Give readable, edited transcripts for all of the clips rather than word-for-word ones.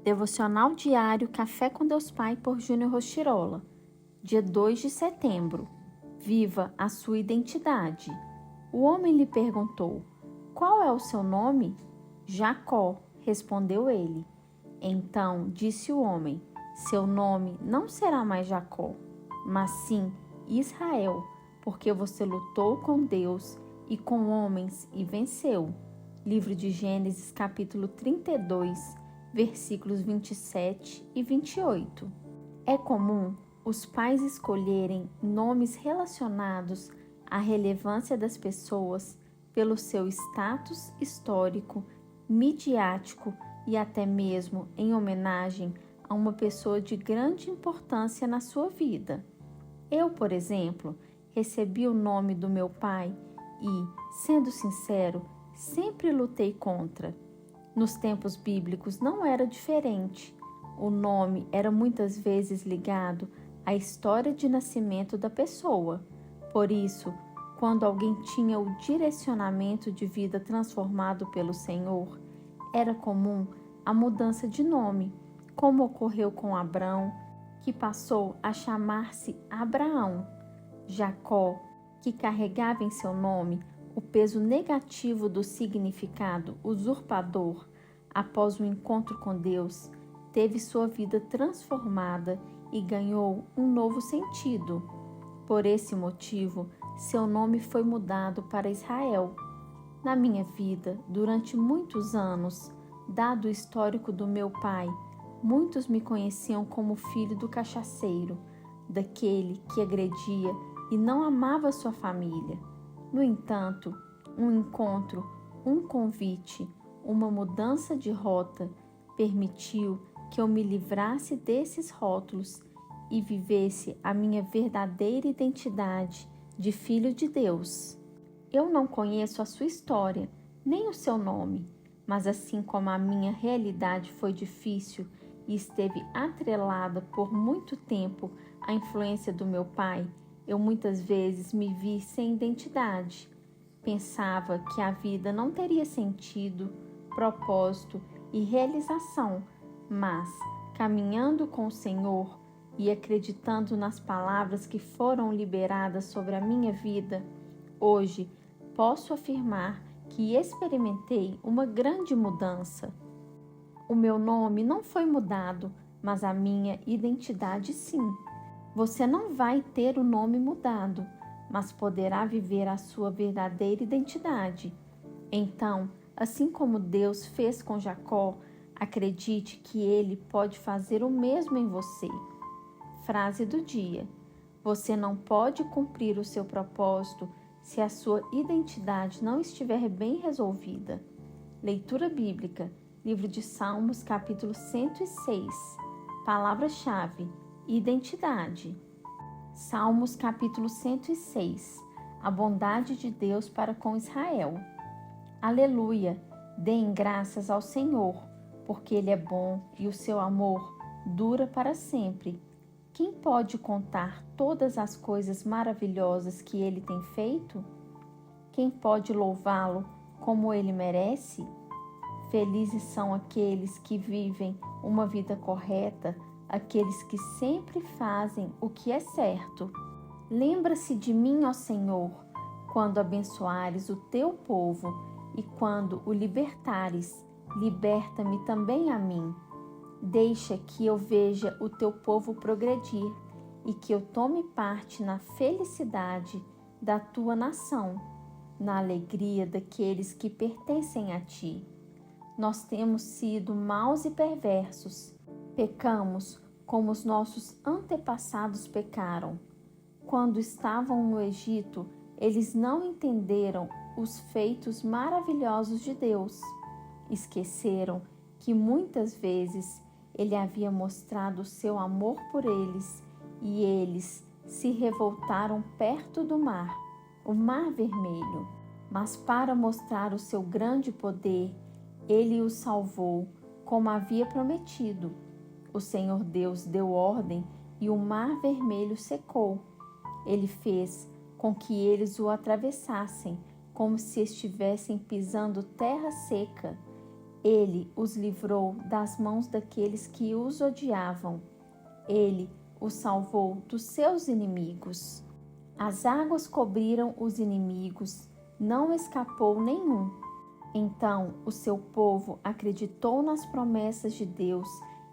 Devocional diário Café com Deus Pai por Júnior Rostirola. Dia 2 de setembro. Viva a sua identidade. O homem lhe perguntou: qual é o seu nome? Jacó, respondeu ele. Então disse o homem: seu nome não será mais Jacó, mas sim Israel, porque você lutou com Deus e com homens e venceu. Livro de Gênesis, capítulo 32, versículos 27 e 28. É comum os pais escolherem nomes relacionados à relevância das pessoas pelo seu status histórico, midiático e até mesmo em homenagem a uma pessoa de grande importância na sua vida. Eu, por exemplo, recebi o nome do meu pai e, sendo sincero, sempre lutei contra. Nos tempos bíblicos não era diferente. O nome era muitas vezes ligado à história de nascimento da pessoa. Por isso, quando alguém tinha o direcionamento de vida transformado pelo Senhor, era comum a mudança de nome, como ocorreu com Abrão, que passou a chamar-se Abraão. Jacó, que carregava em seu nome o peso negativo do significado usurpador, após o encontro com Deus, teve sua vida transformada e ganhou um novo sentido. Por esse motivo, seu nome foi mudado para Israel. Na minha vida, durante muitos anos, dado o histórico do meu pai, muitos me conheciam como filho do cachaceiro, daquele que agredia e não amava sua família. No entanto, um encontro, um convite, uma mudança de rota permitiu que eu me livrasse desses rótulos e vivesse a minha verdadeira identidade de filho de Deus. Eu não conheço a sua história, nem o seu nome, mas assim como a minha realidade foi difícil e esteve atrelada por muito tempo à influência do meu pai, eu muitas vezes me vi sem identidade. Pensava que a vida não teria sentido, propósito e realização, mas, caminhando com o Senhor e acreditando nas palavras que foram liberadas sobre a minha vida, hoje posso afirmar que experimentei uma grande mudança. O meu nome não foi mudado, mas a minha identidade sim. Você não vai ter o nome mudado, mas poderá viver a sua verdadeira identidade. Então, assim como Deus fez com Jacó, acredite que Ele pode fazer o mesmo em você. Frase do dia: você não pode cumprir o seu propósito se a sua identidade não estiver bem resolvida. Leitura bíblica, livro de Salmos, capítulo 106. Palavra-chave: identidade. Salmos, capítulo 106. A bondade de Deus para com Israel. Aleluia! Deem graças ao Senhor, porque Ele é bom e o seu amor dura para sempre. Quem pode contar todas as coisas maravilhosas que Ele tem feito? Quem pode louvá-lo como Ele merece? Felizes são aqueles que vivem uma vida correta, aqueles que sempre fazem o que é certo. Lembra-se de mim, ó Senhor, quando abençoares o teu povo e quando o libertares, liberta-me também a mim. Deixa que eu veja o teu povo progredir e que eu tome parte na felicidade da tua nação, na alegria daqueles que pertencem a ti. Nós temos sido maus e perversos. Pecamos como os nossos antepassados pecaram. Quando estavam no Egito, eles não entenderam os feitos maravilhosos de Deus. Esqueceram que muitas vezes Ele havia mostrado o seu amor por eles e eles se revoltaram perto do mar, o Mar Vermelho. Mas para mostrar o seu grande poder, Ele os salvou, como havia prometido. O Senhor Deus deu ordem e o Mar Vermelho secou. Ele fez com que eles o atravessassem, como se estivessem pisando terra seca. Ele os livrou das mãos daqueles que os odiavam. Ele os salvou dos seus inimigos. As águas cobriram os inimigos, não escapou nenhum. Então o seu povo acreditou nas promessas de Deus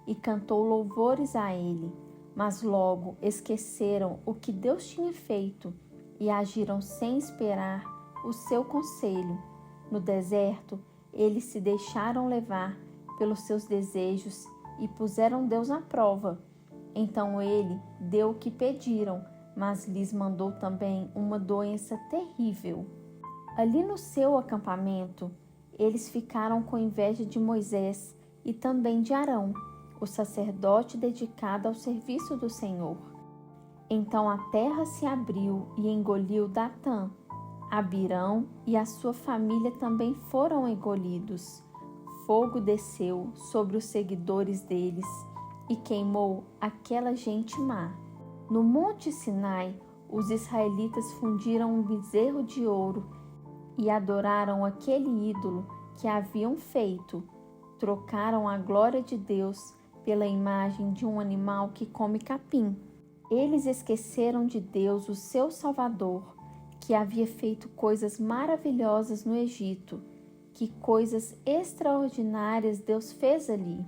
e cantou louvores a ele, mas logo esqueceram o que Deus tinha feito e agiram sem esperar o seu conselho. No deserto, eles se deixaram levar pelos seus desejos e puseram Deus à prova. Então ele deu o que pediram, mas lhes mandou também uma doença terrível. Ali no seu acampamento, eles ficaram com inveja de Moisés e também de Arão, o sacerdote dedicado ao serviço do Senhor. Então a terra se abriu e engoliu Datã. Abirão e a sua família também foram engolidos. Fogo desceu sobre os seguidores deles e queimou aquela gente má. No monte Sinai, os israelitas fundiram um bezerro de ouro e adoraram aquele ídolo que haviam feito. Trocaram a glória de Deus pela imagem de um animal que come capim. Eles esqueceram de Deus, o seu Salvador, que havia feito coisas maravilhosas no Egito. Que coisas extraordinárias Deus fez ali!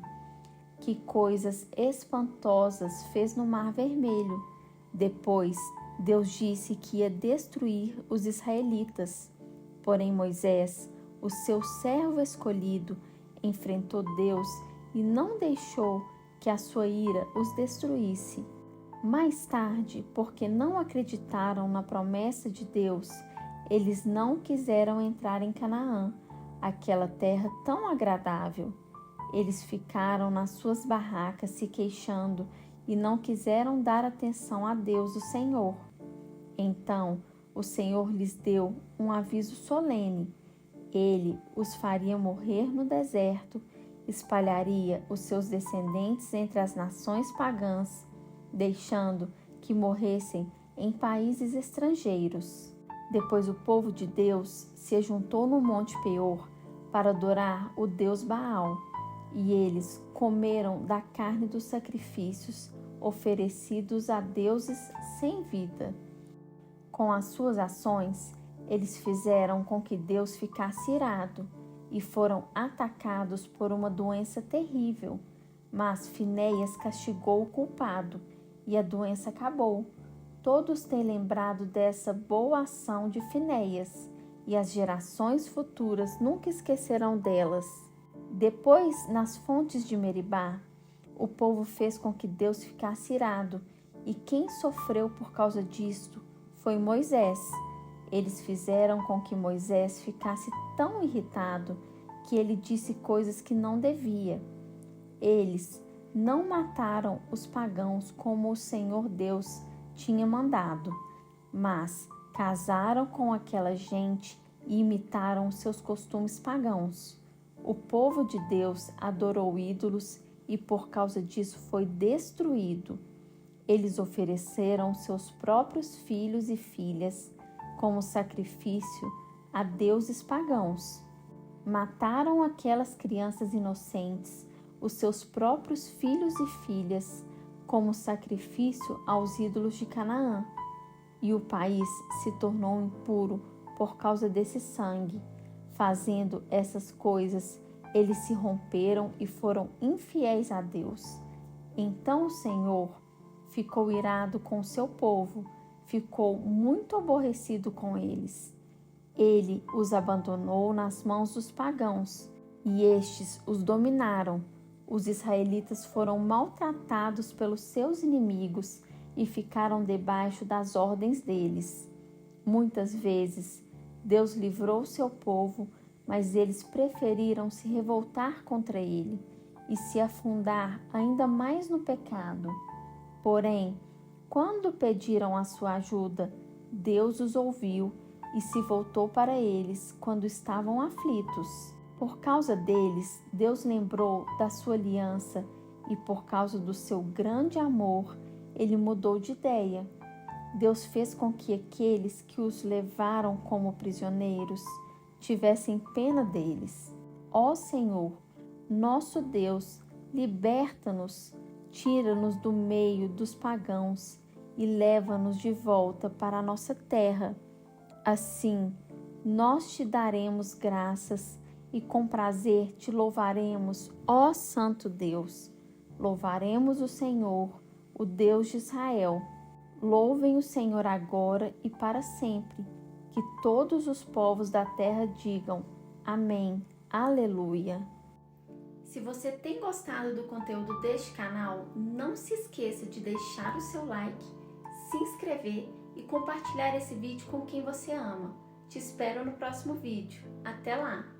Que coisas espantosas fez no Mar Vermelho! Depois, Deus disse que ia destruir os israelitas. Porém, Moisés, o seu servo escolhido, enfrentou Deus e não deixou que a sua ira os destruísse. Mais tarde, porque não acreditaram na promessa de Deus, eles não quiseram entrar em Canaã, aquela terra tão agradável. Eles ficaram nas suas barracas se queixando e não quiseram dar atenção a Deus, o Senhor. Então, o Senhor lhes deu um aviso solene. Ele os faria morrer no deserto, espalharia os seus descendentes entre as nações pagãs, deixando que morressem em países estrangeiros. Depois o povo de Deus se ajuntou no Monte Peor para adorar o Deus Baal, e eles comeram da carne dos sacrifícios oferecidos a deuses sem vida. Com as suas ações, eles fizeram com que Deus ficasse irado e foram atacados por uma doença terrível. Mas Finéias castigou o culpado e a doença acabou. Todos têm lembrado dessa boa ação de Finéias e as gerações futuras nunca esquecerão delas. Depois, nas fontes de Meribá, o povo fez com que Deus ficasse irado, e quem sofreu por causa disto foi Moisés. Eles fizeram com que Moisés ficasse tão irritado que ele disse coisas que não devia. Eles não mataram os pagãos como o Senhor Deus tinha mandado, mas casaram com aquela gente e imitaram seus costumes pagãos. O povo de Deus adorou ídolos e por causa disso foi destruído. Eles ofereceram seus próprios filhos e filhas como sacrifício a deuses pagãos. Mataram aquelas crianças inocentes, os seus próprios filhos e filhas, como sacrifício aos ídolos de Canaã. E o país se tornou impuro por causa desse sangue. Fazendo essas coisas, eles se romperam e foram infiéis a Deus. Então o Senhor ficou irado com o seu povo, ficou muito aborrecido com eles. Ele os abandonou nas mãos dos pagãos, e estes os dominaram. Os israelitas foram maltratados pelos seus inimigos e ficaram debaixo das ordens deles. Muitas vezes, Deus livrou seu povo, mas eles preferiram se revoltar contra ele e se afundar ainda mais no pecado. Porém, quando pediram a sua ajuda, Deus os ouviu e se voltou para eles quando estavam aflitos. Por causa deles, Deus lembrou da sua aliança e por causa do seu grande amor, ele mudou de ideia. Deus fez com que aqueles que os levaram como prisioneiros tivessem pena deles. Ó Senhor, Nosso Deus, liberta-nos, tira-nos do meio dos pagãos e leva-nos de volta para a nossa terra. Assim, nós te daremos graças e com prazer te louvaremos, ó Santo Deus. Louvaremos o Senhor, o Deus de Israel. Louvem o Senhor agora e para sempre. Que todos os povos da terra digam amém, aleluia. Se você tem gostado do conteúdo deste canal, não se esqueça de deixar o seu like, se inscrever e compartilhar esse vídeo com quem você ama. Te espero no próximo vídeo. Até lá!